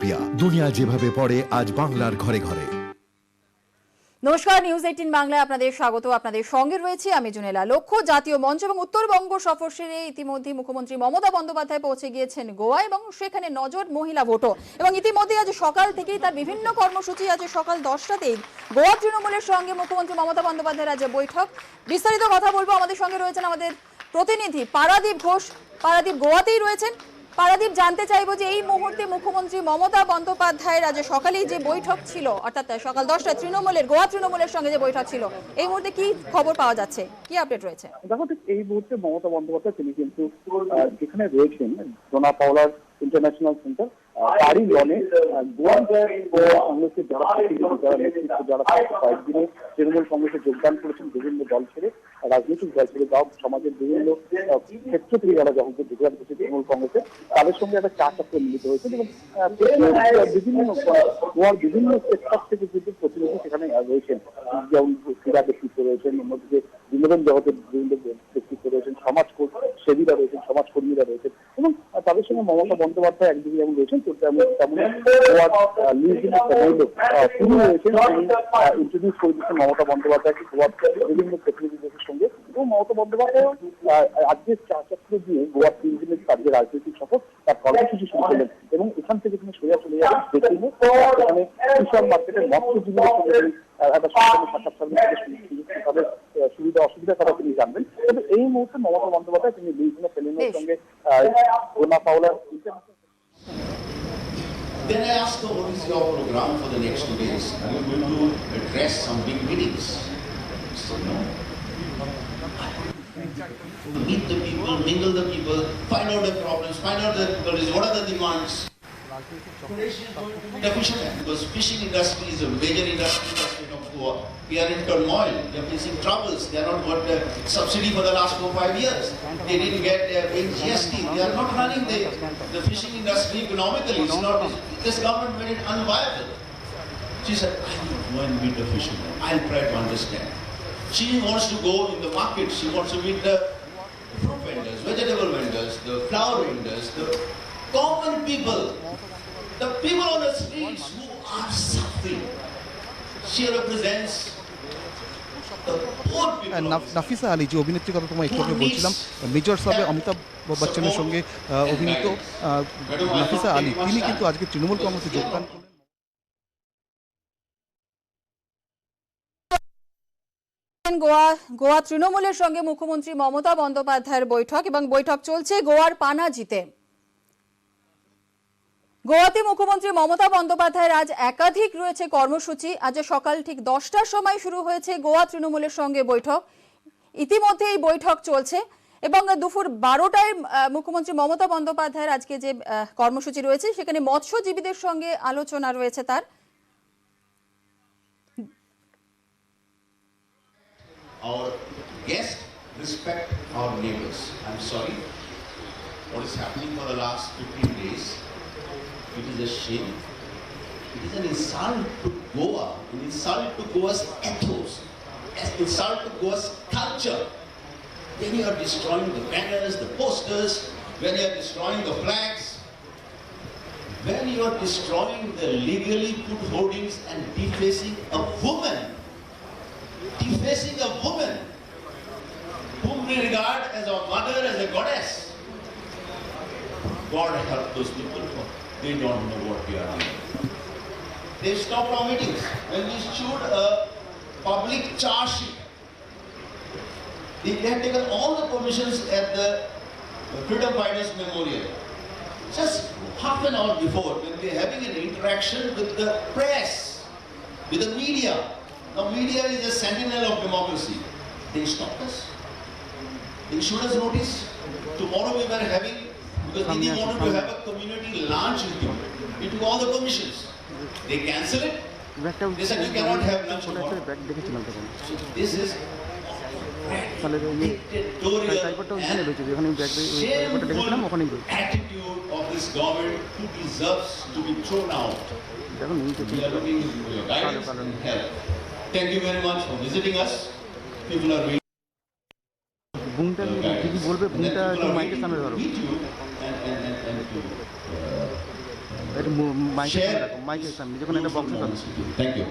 দুনিয়া যেভাবে পড়ে আজ বাংলার ঘরে ঘরে। নমস্কার, নিউজ 18 বাংলায় আপনাদের স্বাগত। আপনাদের সঙ্গে রয়েছে আমি জুনেলা। লক্ষ্য জাতীয় মঞ্চ এবং উত্তরবঙ্গ সফর সেরে ইতিমধ্যে মুখ্যমন্ত্রী মমতা বন্দ্যোপাধ্যায় পৌঁছে গিয়েছেন গোয়া এবং সেখানে নজর মহিলা ভোটও। এবং ইতিমধ্যে আজ সকাল থেকেই তার বিভিন্ন কর্মসূচি। আজ সকাল 10টাতেই গোয়া তৃণমূলের সঙ্গে মুখ্যমন্ত্রী মমতা বন্দ্যোপাধ্যায়ের আজ বৈঠক। বিস্তারিত কথা বলবো, আমাদের সঙ্গে রয়েছেন আমাদের প্রতিনিধি পারাদীপ ঘোষ। পারাদীপ গোয়াতেই রয়েছেন। পারাদীপ, জানতে চাইবো যে এই মুহূর্তে মুখ্যমন্ত্রী মমতা বন্দ্যোপাধ্যায়ের আজ সকালেই যে বৈঠক ছিল, অর্থাৎ সকাল 10টায় গোয়া তৃণমূলের সঙ্গে যে বৈঠক ছিল, এই মুহূর্তে কি খবর পাওয়া যাচ্ছে, কি আপডেট রয়েছে? দেখো, ঠিক এই মুহূর্তে মমতা বন্দ্যোপাধ্যায় তিনি কিন্তু যেখানে রয়েছেন ডোনা পাওলার ইন্টারন্যাশনাল সেন্টার তারই লনে কংগ্রেসের যারা কয়েকদিনে তৃণমূল কংগ্রেসে যোগদান করেছেন, বিভিন্ন দল ছেড়ে, রাজনৈতিক দল ছেড়ে, সমাজের বিভিন্ন ক্ষেত্র থেকে যারা যখন যোগদান করেছে তৃণমূল কংগ্রেসে, তাদের সঙ্গে একটা চা চক্রে মিলিত হয়েছে এবং বিভিন্ন গোয়ার বিভিন্ন সেক্টর থেকে কিন্তু প্রতিনিধি সেখানে রয়েছেন। যেমন ক্রীড়া ব্যক্তিত্ব রয়েছেন, অন্যদিকে বিনোদন জগতের বিভিন্ন ব্যক্তিত্ব রয়েছেন, সমাজসেবীরা রয়েছেন, সমাজকর্মীরা রয়েছেন এবং তাদের সঙ্গে মমতা বন্দ্যোপাধ্যায় একদিকে যেমন রয়েছেন ইন্ট্রোডিউস করে দিচ্ছেন মমতা বন্দ্যোপাধ্যায়কে গোয়ার বিভিন্ন প্রতিনিধিদের সঙ্গে। এবং মমতা বন্দ্যোপাধ্যায় আজকে চা চক্র দিয়ে গোয়ার 3 দিনের যে রাজনৈতিক সফর তার কর্মসূচি শুরু করলেন এবং এখান থেকে তিনি সোজা চলে যাবেন বেতিনে, সেখানে কিষাণ মার্কেটের মৎস্যজীবীদের সঙ্গে একটা সাক্ষাৎকার তাদের সুবিধা অসুবিধার কথা তিনি জানবেন। তবে এই মুহূর্তে মমতা বন্দ্যোপাধ্যায় তিনি বিভিন্ন প্যানেলের সঙ্গে Dona পাওলার Then I asked her, what is your program for the next 2 days? Are you going to address some big meetings? She said, no. Meet the people, mingle the people, find out the problems, find out the difficulties, what are the demands. The fishermen, because fishing industry is a major industry in the state of Goa. We are in turmoil, we are facing troubles, they are not got subsidy for the last 4-5 years. They didn't get their GST, they are not running the fishing industry economically. It's not, this government made it unviable. She said, I will go and meet the fishermen, I'll try to understand. She wants to go in the market, she wants to meet the fruit vendors, vegetable vendors, the flower vendors, the common people, the people on the streets who are suffering. She represents the poor people. Nafisa Ali, যে অভিনেত্রীর কথা তোমায় একটু আগে বলছিলাম, major সাহেব অমিতাভ বচ্চনের সঙ্গে অভিনীত নাফিসা আলী, তিনি কিন্তু আজকে তৃণমূল কংগ্রেসে যোগদান করলেন। গোয়া তৃণমূলের সঙ্গে মুখ্যমন্ত্রী মমতা বন্দ্যোপাধ্যায়ের বৈঠক এবং বৈঠক চলছে গোয়ার পানাজিতে। গোয়াতে মুখ্যমন্ত্রী মমতা বন্দ্যোপাধ্যায়ের আজ একাধিক রয়েছে কর্মসূচি। আজ সকাল ঠিক 10টার সময় শুরু হয়েছে গোয়া তৃণমূলের সঙ্গে বৈঠক। ইতিমধ্যে এই বৈঠক চলছে এবং দুপুর 12টায় মুখ্যমন্ত্রী মমতা বন্দ্যোপাধ্যায়ের আজকে যে কর্মসূচি রয়েছে সেখানে মৎস্যজীবীদের সঙ্গে আলোচনা রয়েছে তার। Our guests respect our neighbors. I'm sorry, what is happening for the last 15 days, it is a shame. It is an insult to Goa, an insult to Goa's ethos, an insult to Goa's culture. When you are destroying the banners, the posters, when you are destroying the flags, when you are destroying the legally put hoardings and defacing a woman whom we regard as our mother, as a goddess. God help those people, they don't know what we are doing. They stopped our meetings. When we issued a public charge sheet, they had taken all the permissions at the Freedom Fighters Memorial. Just half an hour before, when we are having an interaction with the press, with the media. Now media is a sentinel of democracy. They stopped us. They issued us notice. Tomorrow we were having, because Didi wanted to have a community lunch with you. We took all the permissions. They cancelled it. They said you cannot have lunch tomorrow. So this is dictatorial and shameful attitude of this government who deserves to be thrown out. We are looking for your guidance and help. Thank you very much for visiting us. People are waiting. বুমটা কি বলবে, বুমটা একটু মাইকের সামনে ধরো। Meet you and to এটা মাইকের সামনে রাখো, মাইকের সামনে, যখন এটা বক্সে থাকো। Thank you.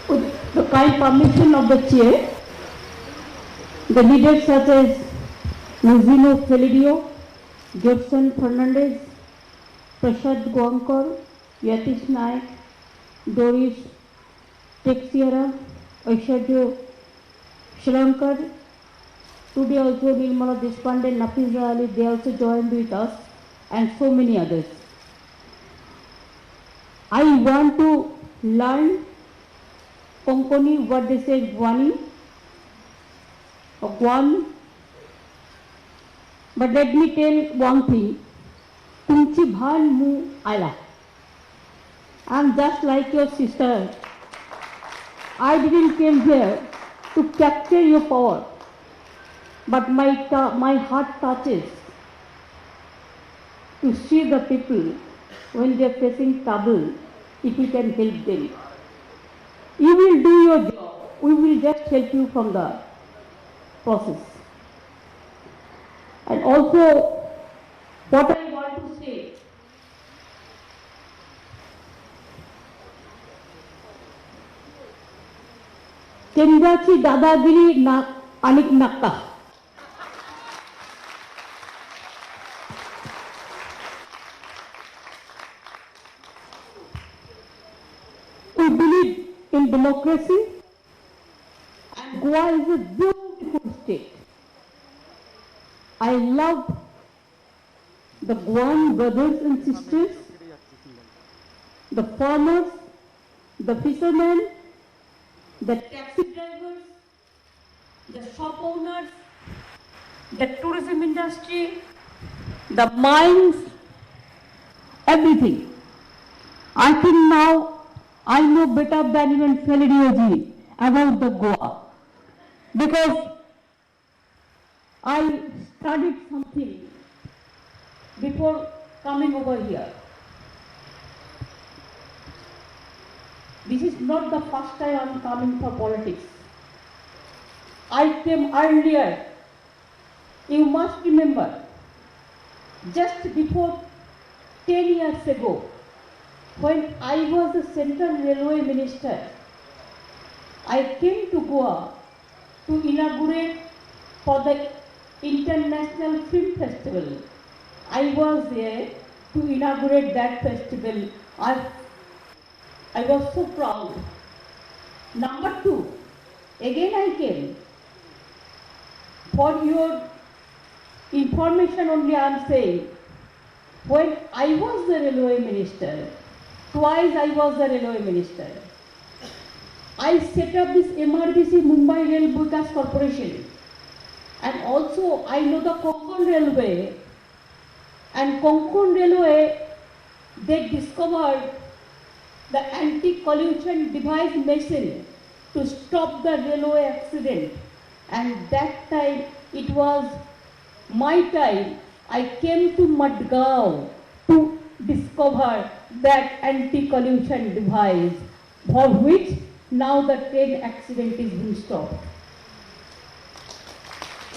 With the kind permission of the chair, the leaders such as Luzino Felidio, Judson Fernandez, Prashad Goankar, Yatish Naik, Doris Texiera, Aishwarya Shrilankar, today also Nirmala Deshpande, Nafiza Ali, they also joined with us, and so many others. I want to learn Konkoni, what they say, Gwani, or Guan. But let me tell one thing. Tumchi bhan mu ala. I'm just like your sister. I didn't came here to capture your power, but my heart touches to see the people when they are facing trouble, if you can help them. You will do your job. We will just help you from the process. And also, what I want to say, Kendachi Dadagiri na Anik Nakka. We believe in democracy, and Goa is a beautiful state. I love the Goan brothers and sisters, the farmers, the fishermen, the taxi drivers, the shop owners, the tourism industry, the mines, everything. I think now I know better than even Felidioji about the Goa, because I studied something before coming over here. This is not the first time I am coming for politics. I came earlier. You must remember, just before 10 years ago, when I was the Central Railway Minister, I came to Goa to inaugurate for the International Film Festival. I was there to inaugurate that festival. I was so proud. Number two, again I came. For your information only I am saying, when I was the railway minister, twice I was the railway minister, I set up this MRBC Mumbai Rail Vikas Corporation, and also I know the Konkan Railway, and Konkan Railway, they discovered the anti-collision device machine to stop the railway accident, and that time, it was my time, I came to Madgaon to discover that anti-collision device, for which now the train accident is being stopped.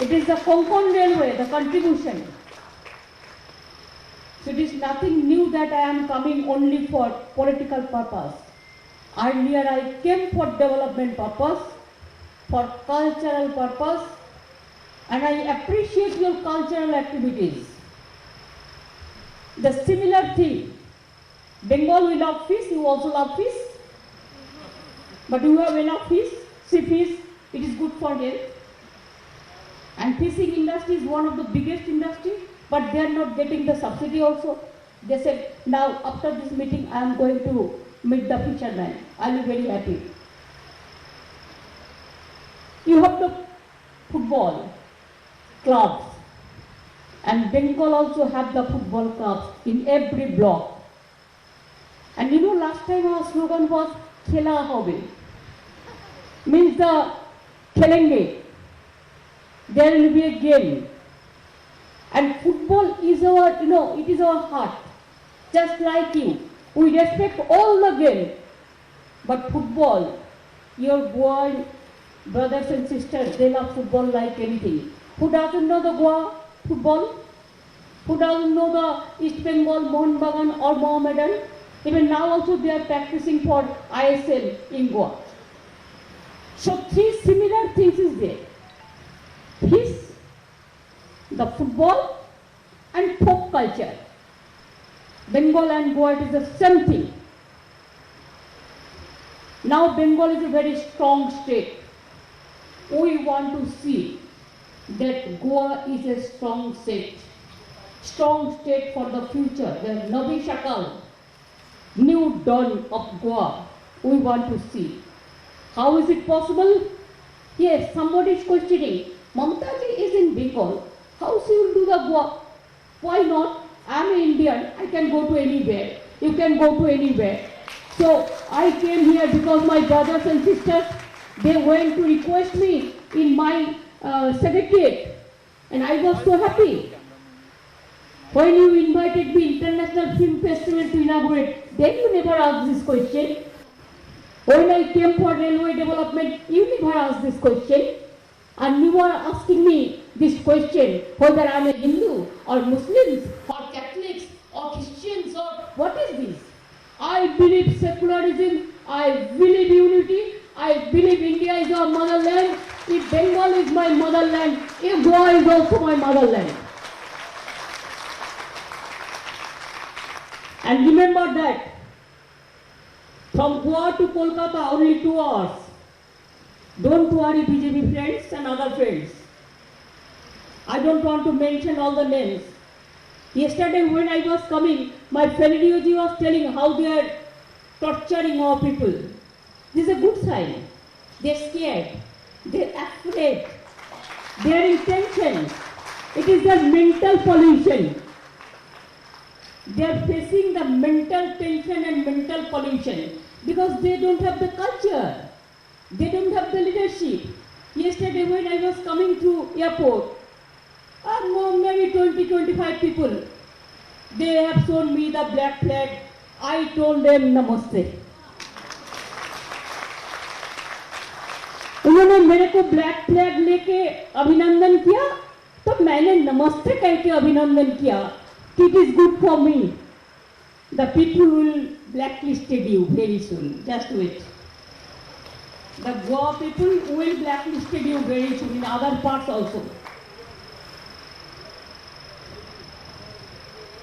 It is the Konkan Railway, the contribution. So it is nothing new that I am coming only for political purpose. Earlier I came for development purpose, for cultural purpose, and I appreciate your cultural activities. The similar thing, Bengal we love fish, you also love fish, but you have enough fish, sea fish, it is good for health. And fishing industry is one of the biggest industry, but they are not getting the subsidy also. They said, now after this meeting I am going to meet the fishermen. I will be very happy. You have the football clubs, and Bengal also have the football clubs in every block. And you know, last time our slogan was Khela Hobe, means the Khelenge. There will be a game. And football is our, it is our heart. Just like you. We respect all the game. But football, your boy, brothers and sisters, they love football like anything. Who doesn't know the Goa football? Who doesn't know the East Bengal, Mohun Bagan or Mohammedan? Even now also they are practicing for ISL in Goa. So three similar things is there. Peace, the football and folk culture. Bengal and Goa, it is the same thing. Now Bengal is a very strong state. We want to see that Goa is a strong state for the future. The Navi Shakal, new dawn of Goa, we want to see. How is it possible? Yes, somebody is questioning. Mamata ji is in Bengal. How she will do the Goa? Why not? I am an Indian. I can go to anywhere. You can go to anywhere. So I came here because my brothers and sisters, they went to request me in my secretariat, and I was so happy. When you invited me International Film Festival to inaugurate, then you never asked this question. When I came for railway development, you never asked this question. And you are asking me this question, whether I am a Hindu or Muslims or Catholics or Christians or what is this? I believe secularism, I believe unity, I believe India is our motherland. If Bengal is my motherland, if Goa is also my motherland. And remember that from Goa to Kolkata only 2 hours. Don't worry, BJP friends and other friends. I don't want to mention all the names. Yesterday when I was coming, my Felidioji was telling how they are torturing our people. This is a good sign. They're scared. They're afraid. They're in tension. It is the mental pollution. They are facing the mental tension and mental pollution because they don't have the culture. They don't have the leadership. Yesterday when I was coming to airport, maybe 20-25 people, they have shown me the black flag. I told them namaste. उन्होंने मेरे को black flag लेके अभिनंदन किया, तो मैंने नमस्ते कह के अभिनंदन किया कि it is good for me. The people will blacklist you very soon. Just wait. The Goa people will blacklist you very soon in other parts also.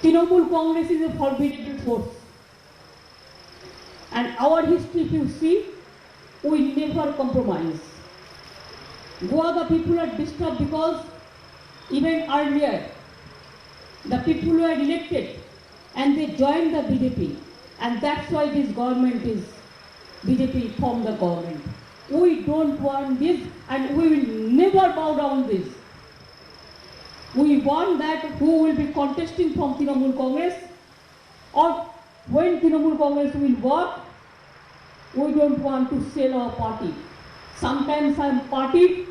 Trinamool Congress is a formidable force. And our history, if you see, we never compromise. Goa, the people are disturbed because even earlier, the people were elected and they joined the BJP. And that's why this government is, BJP formed the government. We don't want this and we will never bow down this. We want that who will be contesting from Trinamool Congress, or when Trinamool Congress will work, we don't want to sell our party. Sometimes some party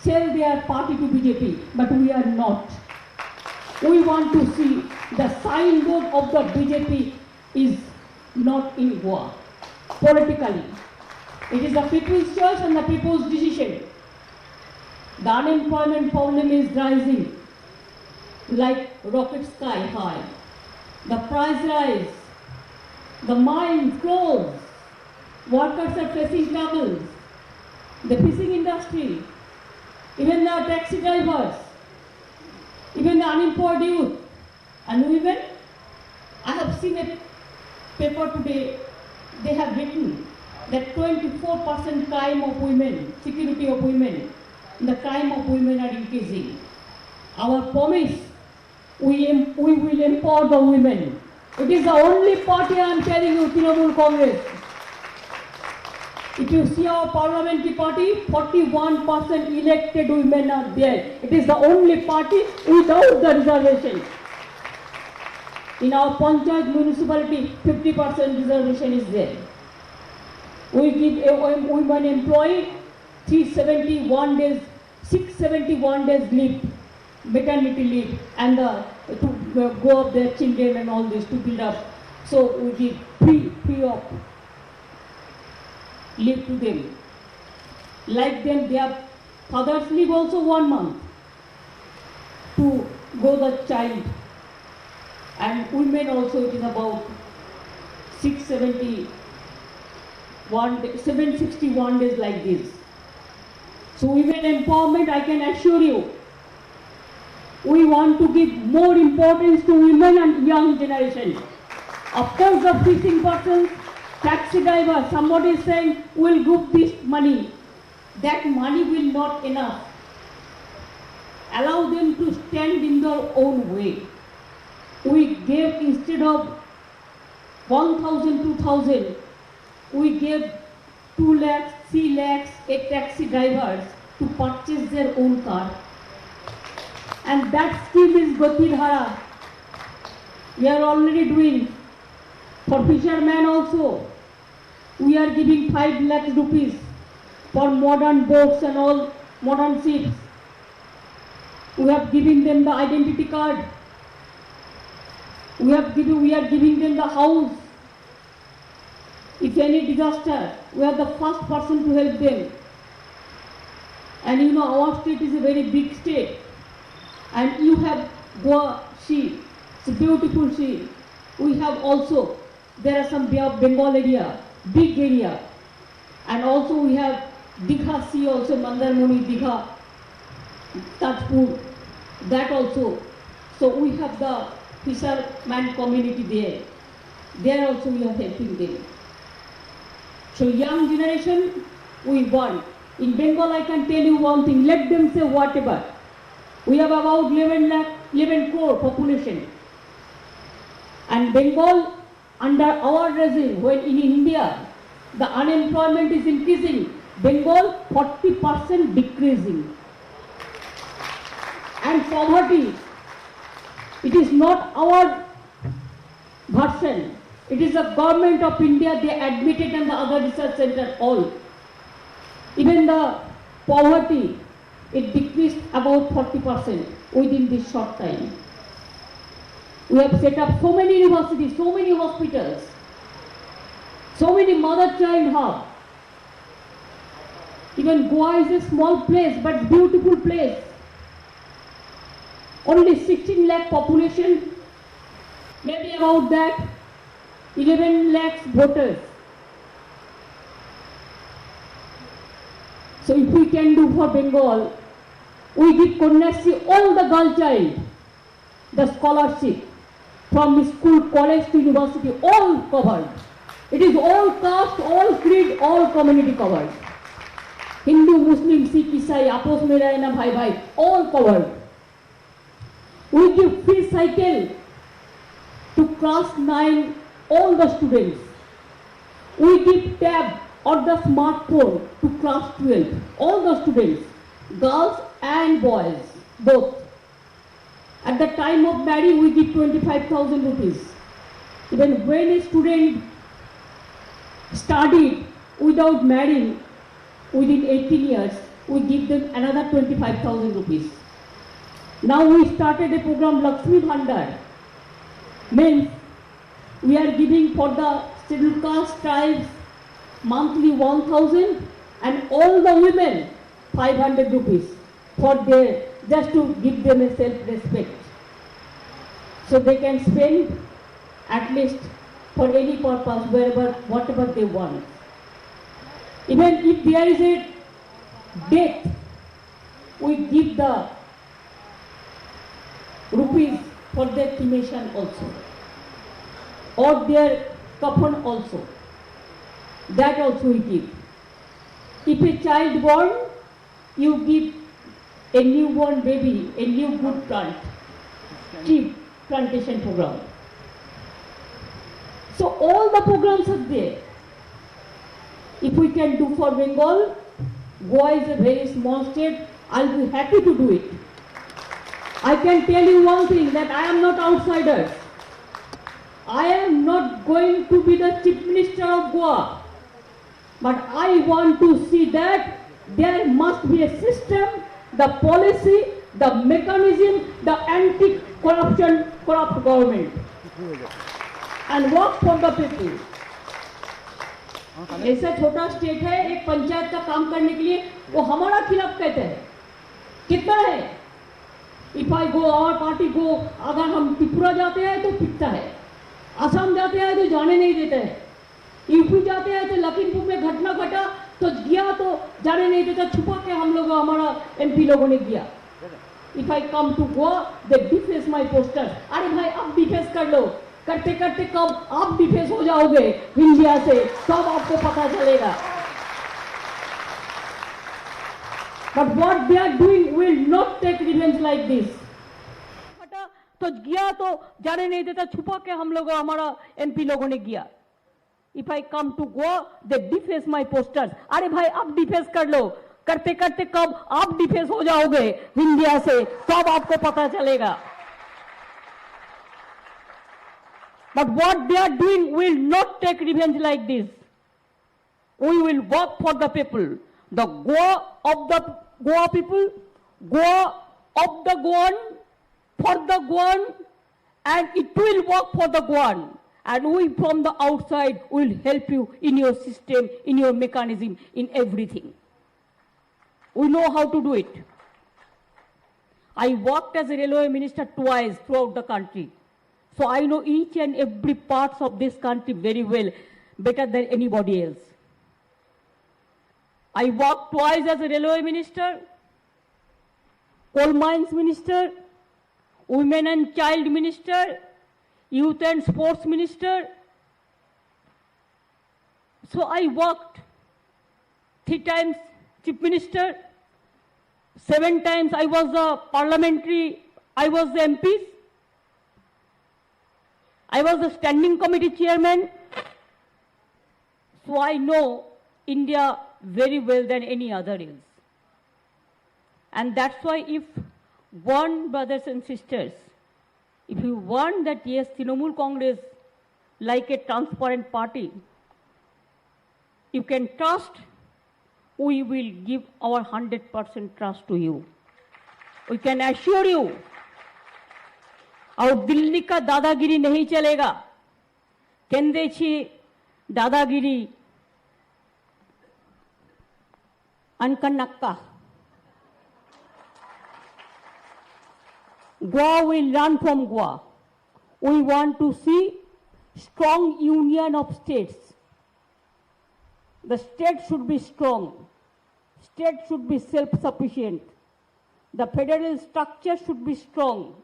sell their party to BJP, but we are not. We want to see the signboard of the BJP is not in Goa politically. It is the people's choice and the people's decision. The unemployment problem is rising like rocket sky high. The price rise, the mines close, workers are facing troubles, the fishing industry, even the taxi drivers, even the unemployed youth and women. I have seen a paper today, they have written that 24% crime of women, security of women, the crime of women are increasing. Our promise, we will empower the women. It is the only party I am telling you, Trinamool Congress. If you see our parliamentary party, 41% elected women are there. It is the only party without the reservation. In our Panchayat municipality, 50% reservation is there. We give a women employee 671 days leave, maternity leave, and to go up their children and all this to build up. So we give free of leave to them. Like them, their fathers leave also 1 month to go the child. And women also, it is about 761 days like this. So women empowerment, I can assure you, we want to give more importance to women and young generation. Of course, the fishing persons, taxi driver, somebody is saying, we'll give this money. That money will not enough. Allow them to stand in their own way. We gave, instead of 1,000, 2,000, we gave 2 lakhs, 3 lakhs, a taxi drivers to purchase their own car. And that scheme is Gati Dhara. We are already doing. For fishermen also, we are giving 5 lakhs rupees for modern boats and all modern ships. We have given them the identity card. We are giving them the house. If any disaster, we are the first person to help them. And you know, our state is a very big state. And you have Goa Sea, it's a beautiful sea. We have also, there are some Bay of Bengal area, big area. And also we have Digha Sea also, Mandarmuni, Digha, Tajpur, that also. So we have the fisherman community there. There also we are helping them. So young generation, we want. In Bengal, I can tell you one thing, let them say whatever. We have about 11 crore population. And Bengal, under our regime, when in India, the unemployment is increasing, Bengal 40% decreasing. And poverty, it is not our version. It is the government of India, they admitted, and the other research center all. Even the poverty, it decreased about 40% within this short time. We have set up so many universities, so many hospitals, so many mother-child hubs. Even Goa is a small place, but beautiful place. Only 16 lakh population, maybe about that, 11 lakhs voters. So if we can do for Bengal, we give Kanyasri all the girl child, the scholarship from school, college to university, all covered. It is all caste, all creed, all community covered. Hindu, Muslim, Sikh, Isai, Apos Mera Na Bhai Bhai, all covered. We give free cycle to class 9, all the students. We give tab or the smartphone to class 12, all the students, girls and boys, both. At the time of marriage, we give 25,000 rupees. Even when a student studied without marrying within 18 years, we give them another 25,000 rupees. Now we started a program, Lakshmi Bhandar. Means we are giving for the scheduled caste tribes monthly 1,000 and all the women 500 rupees for their, just to give them a self-respect. So they can spend at least for any purpose, wherever, whatever they want. Even if there is a death, we give the rupees for their cremation also, or their coffin also. That also we give. If a child born, you give a newborn baby a new good plant, tree plantation program. So all the programs are there. If we can do for Bengal, Goa is a very small state, I'll be happy to do it. I can tell you one thing, that I am not outsider. I am not going to be the Chief Minister of Goa. But I want to see that there must be a system, the policy, the mechanism, the anti-corruption, corrupt government. And work for the people. ऐसा छोटा state है, एक पंचायत का काम करने के लिए वो हमारा खिलाफ कहते हैं। कितना है? If I go, our party go, अगर हम त्रिपुरा जाते हैं तो पिटता है, असम जाते हैं तो जाने नहीं देते हैं, यूपी जाते हैं तो लखीमपुर में घटना घटा तो गया तो जाने नहीं देता, छुपा के हम लोग, हमारा एमपी लोगों ने किया। If I come to Goa they deface my poster. अरे भाई आप डिफेस कर लो, करते करते कब आप डिफेस हो जाओगे इंडिया से तब आपको पता चलेगा। But what they are doing will not take revenge like this. तो गया तो जाने नहीं देता, छुपा के हम लोग, हमारा एमपी लोगों ने किया। If I come to Goa, they deface my posters. अरे भाई आप डिफेस कर लो, करते करते कब आप डिफेस हो जाओगे इंडिया से तब आपको पता चलेगा। But what they are doing will not take revenge like this. We will work for the people. The Goa of the Goa people, Goa of the Goan, for the Goan, and it will work for the Goan. And we from the outside will help you in your system, in your mechanism, in everything. We know how to do it. I worked as a railway minister twice throughout the country. So I know each and every parts of this country very well, better than anybody else. I worked twice as a railway minister, coal mines minister, women and child minister, youth and sports minister. So I worked 3 times chief minister, 7 times I was the I was the MP. I was the standing committee chairman. So I know India very well than any other else. And that's why if one, brothers and sisters, if you want that yes, Trinamool Congress, like a transparent party, you can trust, we will give our 100% trust to you. We can assure you, और दिल्ली का दादागिरी नहीं चलेगा, केंद्रीय दादागिरी अनकन्नक्का. Goa will learn from Goa. We want to see strong union of states. The state should be strong. State should be self-sufficient. The federal structure should be strong.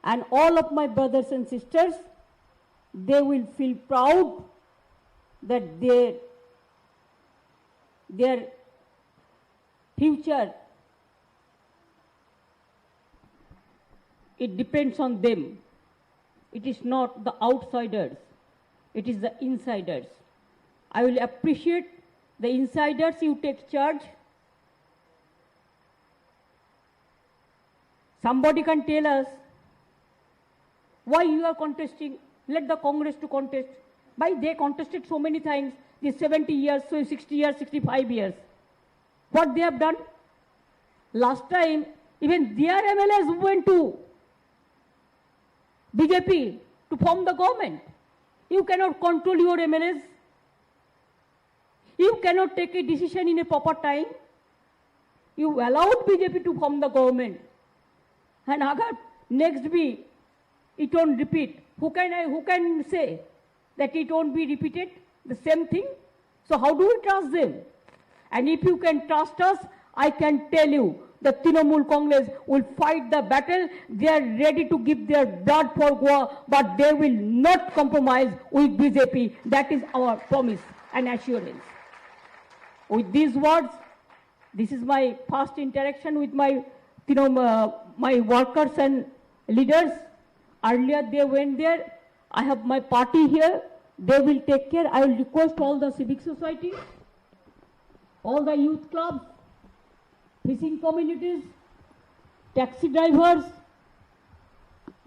And all of my brothers and sisters, they will feel proud that their future, it depends on them. It is not the outsiders. It is the insiders. I will appreciate the insiders. You take charge. Somebody can tell us why you are contesting. Let the Congress to contest. Why they contested so many times, these 70 years, so 60 years, 65 years. What they have done? Last time, even their MLAs went to BJP to form the government. You cannot control your MLAs. You cannot take a decision in a proper time. You allowed BJP to form the government. And agar next be, it won't repeat. Who can say that it won't be repeated? The same thing. So how do we trust them? And if you can trust us, I can tell you, the Trinamool Congress will fight the battle. They are ready to give their blood for Goa, but they will not compromise with BJP. That is our promise and assurance. With these words, this is my first interaction with my, my workers and leaders. Earlier they went there. I have my party here. They will take care. I will request all the civic society, all the youth clubs, fishing communities, taxi drivers,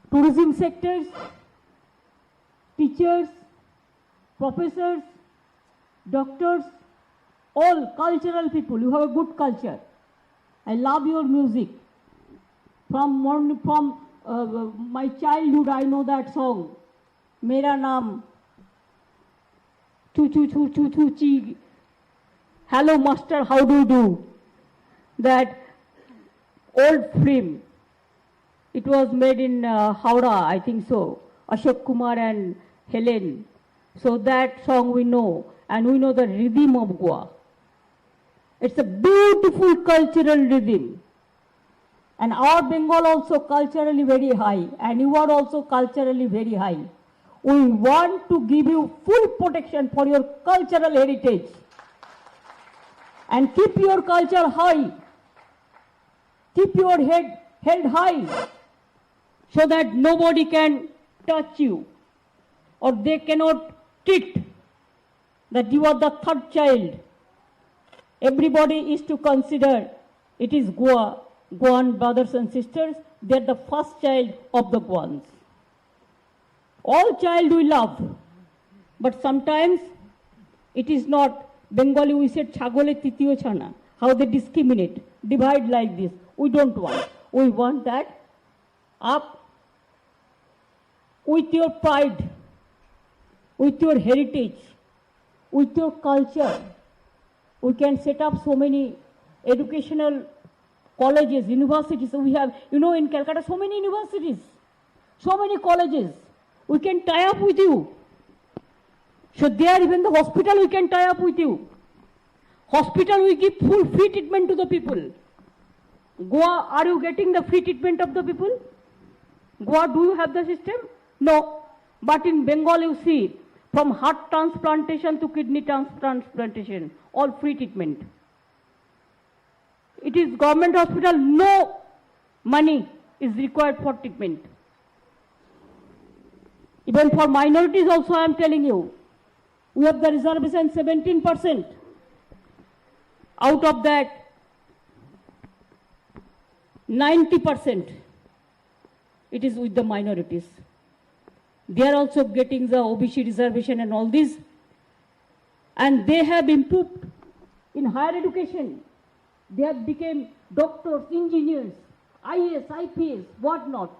tourism sectors, teachers, professors, doctors, all cultural people. You have a good culture. I love your music. From my childhood, I know that song, Mera Naam choo choo choo choo choo chee, hello master, how do you do? That old film, it was made in Howrah, I think so, Ashok Kumar and Helen. So that song we know, and we know the rhythm of Goa. It's a beautiful cultural rhythm. And our Bengal also culturally very high, and you are also culturally very high. We want to give you full protection for your cultural heritage. And keep your culture high. Keep your head held high, so that nobody can touch you, or they cannot treat that you are the third child. Everybody is to consider it is Goan brothers and sisters, they are the first child of the Goans. All child we love, but sometimes it is not. Bengali we said chagole titiyo chana, how they discriminate, divide like this. We don't want. We want that up with your pride, with your heritage, with your culture. We can set up so many educational colleges, universities. We have, in Calcutta, so many universities, so many colleges. We can tie up with you. So there, even the hospital, we can tie up with you. Hospital, we give full free treatment to the people. Goa, are you getting the free treatment of the people? Goa, do you have the system? No. But in Bengal, you see, from heart transplantation to kidney transplantation, all free treatment. It is government hospital, no money is required for treatment. Even for minorities also, I am telling you, we have the reservation 17%. Out of that, 90%, it is with the minorities. They are also getting the OBC reservation and all this. And they have improved in higher education. They have become doctors, engineers, IAS, IPS, what not.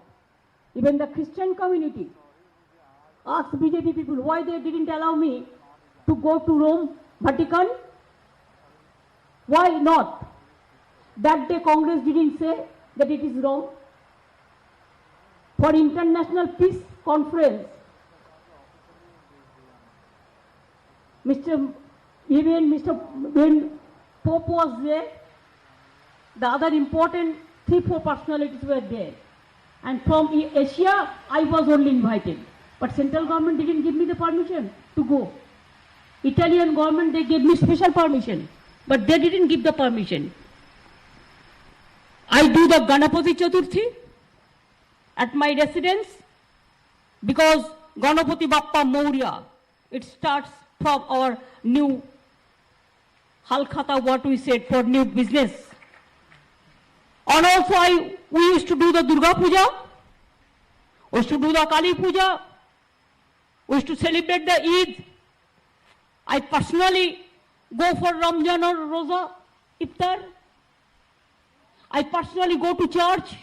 Even the Christian community asked BJP people why they didn't allow me to go to Rome, Vatican. Why not? That day Congress didn't say that it is wrong. For International Peace Conference, Mr. Pope was there. The other important 3-4 personalities were there. And from Asia, I was only invited. But central government didn't give me the permission to go. Italian government, they gave me special permission. But they didn't give the permission. I do the Ganapati Chaturthi at my residence because Ganapati Bappa Maurya, it starts from our new Halkhata, what we said, for new business. And also we used to do the Durga Puja, we used to do the Kali Puja, we used to celebrate the Eid. I personally go for Ramzan or Roza, Iftar. I personally go to church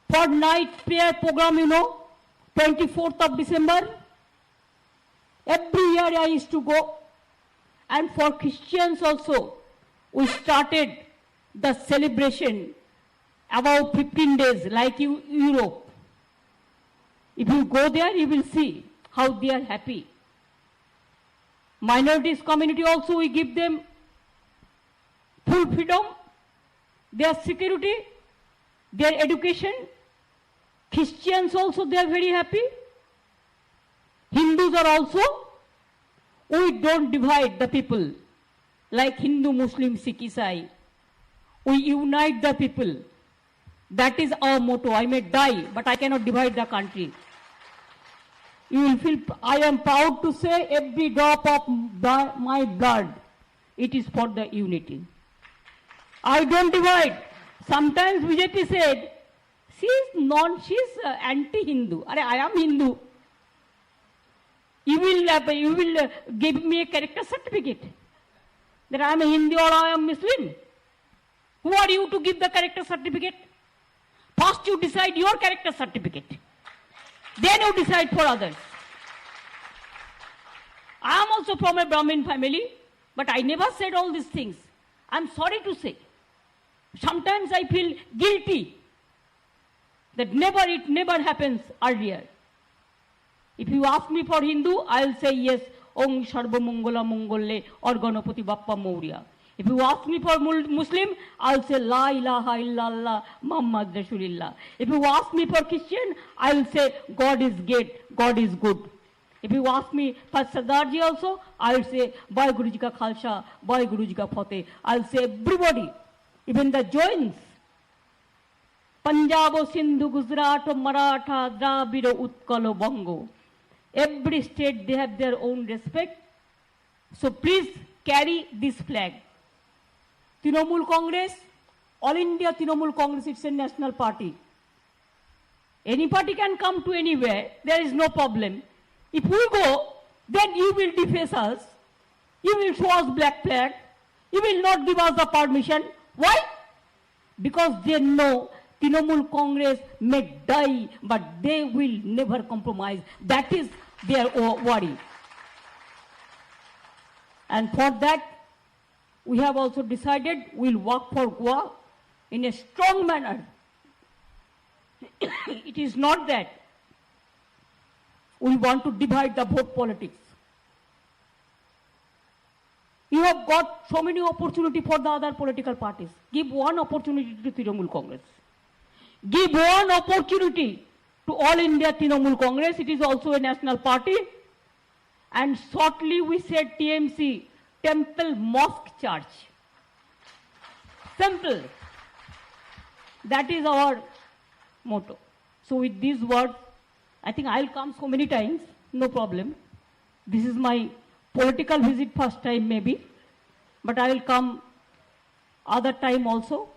for night prayer program, 24th of December. Every year I used to go. And for Christians also, we started the celebration about 15 days, like Europe. If you go there, you will see how they are happy. Minorities community also, we give them full freedom, their security, their education. Christians also, they are very happy. Hindus are also. We don't divide the people like Hindu, Muslim, Sikh, Isai. We unite the people. That is our motto. I may die, but I cannot divide the country. You will feel, I am proud to say, every drop of my blood, it is for the unity. I don't divide. Sometimes BJP said, she's anti-Hindu. I am Hindu. You will give me a character certificate that I am a Hindu or I am Muslim. Who are you to give the character certificate? First you decide your character certificate. Then you decide for others. I am also from a Brahmin family, but I never said all these things. I'm sorry to say. Sometimes I feel guilty that it never happens earlier. If you ask me for Hindu, I'll say yes, Om Sarva Mangala Mangalle or Ganapati Bappa Moria. If you ask me for Muslim, I'll say La ilaha illallah Muhammad Rasulullah. If you ask me for Christian, I'll say God is great, God is good. If you ask me for Sardarji also, I'll say Bhai Guruji ka Khalsa, Bhai Guruji ka Fateh. I'll say everybody, even the Jains, Punjab, Sindhu, Gujarat, Maratha, Dravido, Utkal, Bongo. Every state, they have their own respect. So please carry this flag. Trinamool Congress, All India Trinamool Congress, it's a national party. Any party can come to anywhere, there is no problem. If we go, then you will deface us, you will show us black flag, you will not give us the permission. Why? Because they know Trinamool Congress may die, but they will never compromise. That is their worry. And for that, we have also decided we'll work for Goa in a strong manner. It is not that we want to divide the vote politics. You have got so many opportunities for the other political parties. Give one opportunity to Trinamool Congress. Give one opportunity to All India Trinamool Congress. It is also a national party. And shortly we said TMC, Temple Mosque Church. Simple. That is our motto. So with these words, I think I'll come so many times, no problem. This is my political visit first time maybe, but I will come other time also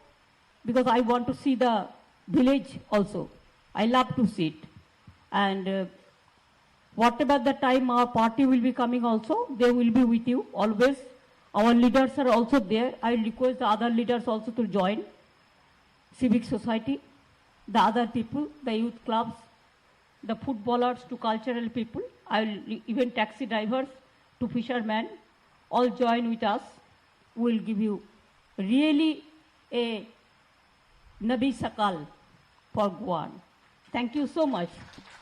because I want to see the village also. I love to see it. And whatever the time our party will be coming also, they will be with you always. Our leaders are also there. I request the other leaders also to join. Civic society, the other people, the youth clubs, the footballers to cultural people, even taxi drivers to fishermen, all join with us. We'll give you really a Nabi Sakal for Goa. Thank you so much.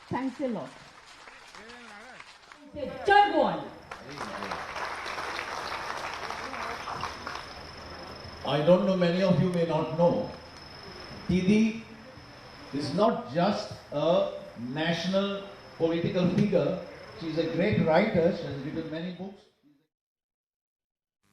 Thanks a lot. Jai Goa. I don't know, many of you may not know, Didi is not just a national political figure. She is a great writer. She has written many books.